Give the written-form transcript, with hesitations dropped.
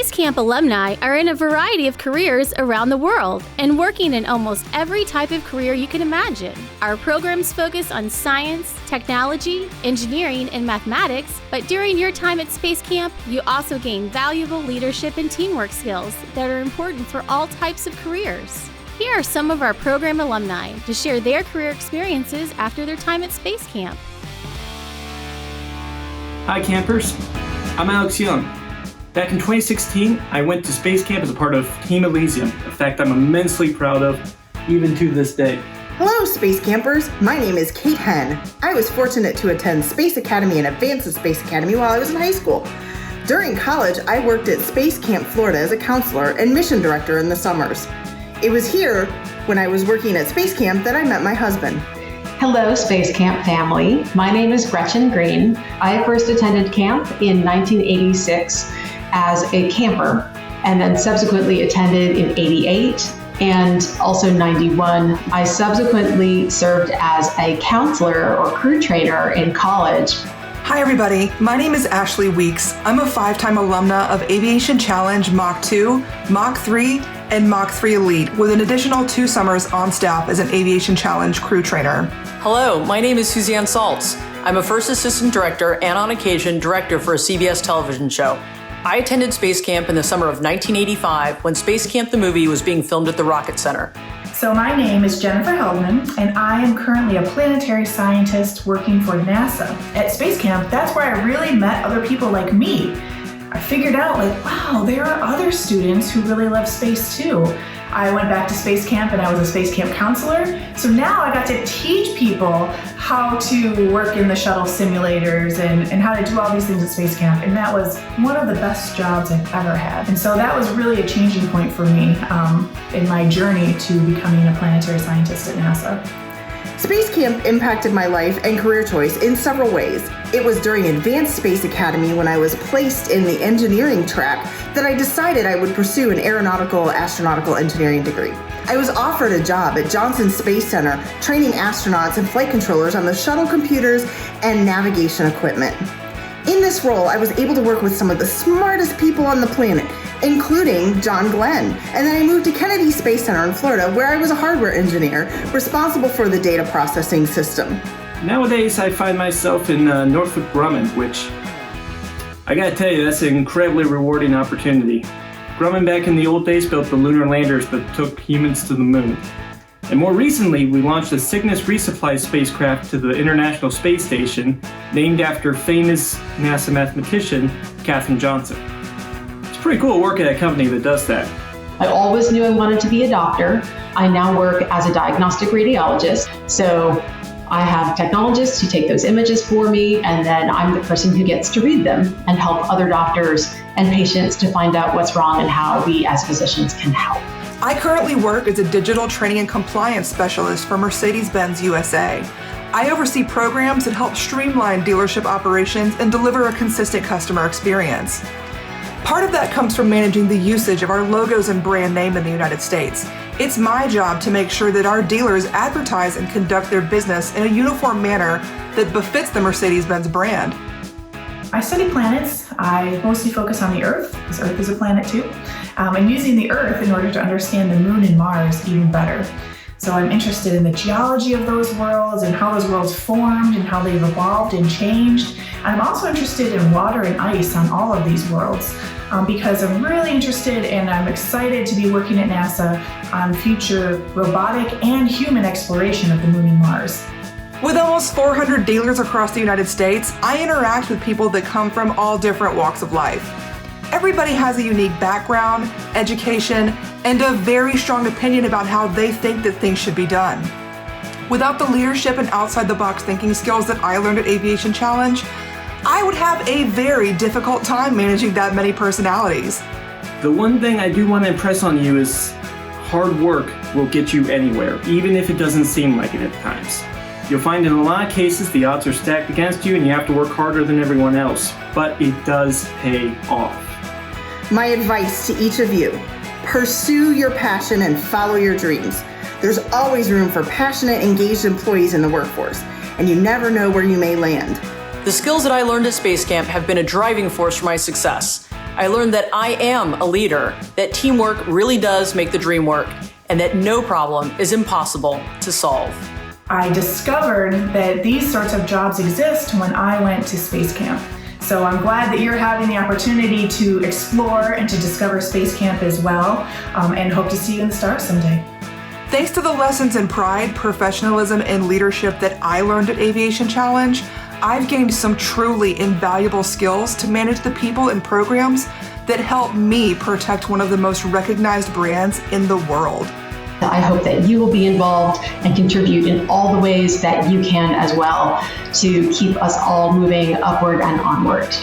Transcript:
Space Camp alumni are in a variety of careers around the world and working in almost every type of career you can imagine. Our programs focus on science, technology, engineering, and mathematics, but during your time at Space Camp, you also gain valuable leadership and teamwork skills that are important for all types of careers. Here are some of our program alumni to share their career experiences after their time at Space Camp. Hi campers, I'm Alex Young. Back in 2016, I went to Space Camp as a part of Team Elysium, a fact I'm immensely proud of, even to this day. Hello, Space Campers. My name is Kate Henn. I was fortunate to attend Space Academy and Advanced Space Academy while I was in high school. During college, I worked at Space Camp Florida as a counselor and mission director in the summers. It was here, when I was working at Space Camp, that I met my husband. Hello, Space Camp family. My name is Gretchen Green. I first attended camp in 1986 as a camper, and then subsequently attended in 88 and also 91. I subsequently served as a counselor or crew trainer in college. Hi everybody, my name is Ashley Weeks. I'm a 5-time alumna of Aviation Challenge Mach 2, Mach 3, and Mach 3 Elite, with an additional 2 summers on staff as an Aviation Challenge crew trainer. Hello, my name is Suzanne Saltz. I'm a first assistant director and on occasion director for a CBS television show. I attended Space Camp in the summer of 1985 when Space Camp the movie was being filmed at the Rocket Center. So my name is Jennifer Heldman, and I am currently a planetary scientist working for NASA. At Space Camp, that's where I really met other people like me. I figured out, wow, there are other students who really love space too. I went back to Space Camp and I was a Space Camp counselor. So now I got to teach people how to work in the shuttle simulators and how to do all these things at Space Camp. And that was one of the best jobs I've ever had. And so that was really a changing point for me in my journey to becoming a planetary scientist at NASA. Space Camp impacted my life and career choice in several ways. It was during Advanced Space Academy when I was placed in the engineering track that I decided I would pursue an aeronautical astronautical engineering degree. I was offered a job at Johnson Space Center training astronauts and flight controllers on the shuttle computers and navigation equipment. In this role, I was able to work with some of the smartest people on the planet, including John Glenn. And then I moved to Kennedy Space Center in Florida, where I was a hardware engineer responsible for the data processing system. Nowadays, I find myself in Northrop Grumman, which I gotta tell you, that's an incredibly rewarding opportunity. Grumman back in the old days built the lunar landers that took humans to the moon. And more recently, we launched a Cygnus resupply spacecraft to the International Space Station, named after famous NASA mathematician Katherine Johnson. It's pretty cool to work at a company that does that. I always knew I wanted to be a doctor. I now work as a diagnostic radiologist. So I have technologists who take those images for me, and then I'm the person who gets to read them and help other doctors and patients to find out what's wrong and how we as physicians can help. I currently work as a digital training and compliance specialist for Mercedes-Benz USA. I oversee programs that help streamline dealership operations and deliver a consistent customer experience. Part of that comes from managing the usage of our logos and brand name in the United States. It's my job to make sure that our dealers advertise and conduct their business in a uniform manner that befits the Mercedes-Benz brand. I study planets. I mostly focus on the Earth, because Earth is a planet too. I'm using the Earth in order to understand the Moon and Mars even better. So I'm interested in the geology of those worlds and how those worlds formed and how they've evolved and changed. I'm also interested in water and ice on all of these worlds because I'm really interested and I'm excited to be working at NASA on future robotic and human exploration of the Moon and Mars. With almost 400 dealers across the United States, I interact with people that come from all different walks of life. Everybody has a unique background, education, and a very strong opinion about how they think that things should be done. Without the leadership and outside-the-box thinking skills that I learned at Aviation Challenge, I would have a very difficult time managing that many personalities. The one thing I do want to impress on you is hard work will get you anywhere, even if it doesn't seem like it at times. You'll find in a lot of cases the odds are stacked against you and you have to work harder than everyone else, but it does pay off. My advice to each of you, pursue your passion and follow your dreams. There's always room for passionate, engaged employees in the workforce, and you never know where you may land. The skills that I learned at Space Camp have been a driving force for my success. I learned that I am a leader, that teamwork really does make the dream work, and that no problem is impossible to solve. I discovered that these sorts of jobs exist when I went to Space Camp. So I'm glad that you're having the opportunity to explore and to discover Space Camp as well, and hope to see you in the stars someday. Thanks to the lessons in pride, professionalism, and leadership that I learned at Aviation Challenge, I've gained some truly invaluable skills to manage the people and programs that help me protect one of the most recognized brands in the world. I hope that you will be involved and contribute in all the ways that you can as well to keep us all moving upward and onward.